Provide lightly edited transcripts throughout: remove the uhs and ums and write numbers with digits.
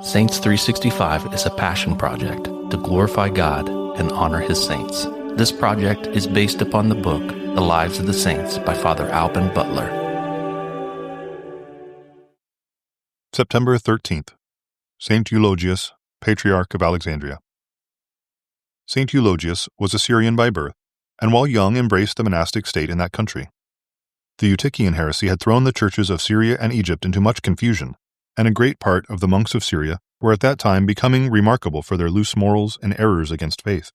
Saints 365 is a passion project to glorify God and honor His saints. This project is based upon the book, The Lives of the Saints by Father Alban Butler. September 13th. Saint Eulogius, Patriarch of Alexandria. Saint Eulogius was a Syrian by birth, and while young embraced the monastic state in that country. The Eutychian heresy had thrown the churches of Syria and Egypt into much confusion, and a great part of the monks of Syria were at that time becoming remarkable for their loose morals and errors against faith.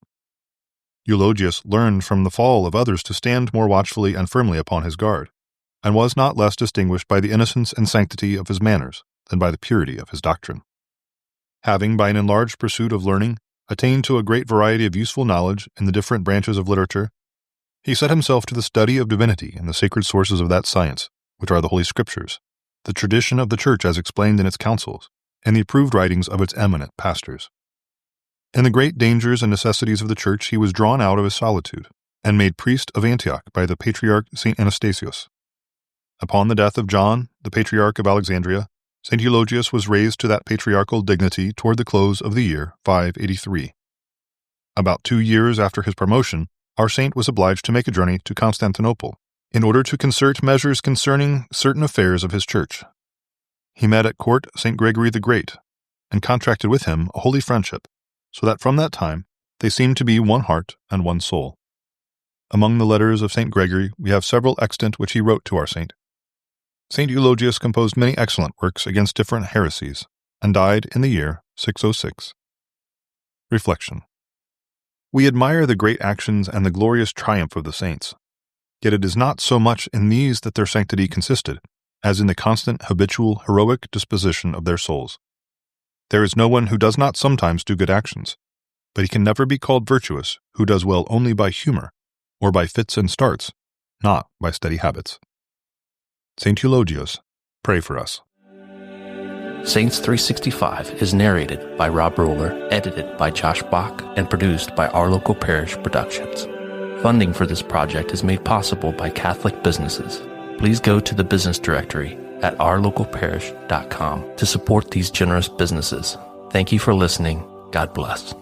Eulogius learned from the fall of others to stand more watchfully and firmly upon his guard, and was not less distinguished by the innocence and sanctity of his manners than by the purity of his doctrine. Having, by an enlarged pursuit of learning, attained to a great variety of useful knowledge in the different branches of literature, he set himself to the study of divinity and the sacred sources of that science, which are the Holy Scriptures, the tradition of the Church as explained in its councils, and the approved writings of its eminent pastors. In the great dangers and necessities of the Church he was drawn out of his solitude, and made priest of Antioch by the Patriarch St. Anastasius. Upon the death of John, the Patriarch of Alexandria, St. Eulogius was raised to that patriarchal dignity toward the close of the year 583. About 2 years after his promotion, our saint was obliged to make a journey to Constantinople, in order to concert measures concerning certain affairs of his church. He met at court St. Gregory the Great, and contracted with him a holy friendship, so that from that time they seemed to be one heart and one soul. Among the letters of St. Gregory we have several extant which he wrote to our saint. St. Eulogius composed many excellent works against different heresies, and died in the year 606. Reflection. We admire the great actions and the glorious triumph of the saints. Yet it is not so much in these that their sanctity consisted, as in the constant, habitual, heroic disposition of their souls. There is no one who does not sometimes do good actions, but he can never be called virtuous who does well only by humor, or by fits and starts, not by steady habits. Saint Eulogius, pray for us. Saints 365 is narrated by Rob Roller, edited by Josh Bach, and produced by Our Local Parish Productions. Funding for this project is made possible by Catholic businesses. Please go to the business directory at ourlocalparish.com to support these generous businesses. Thank you for listening. God bless.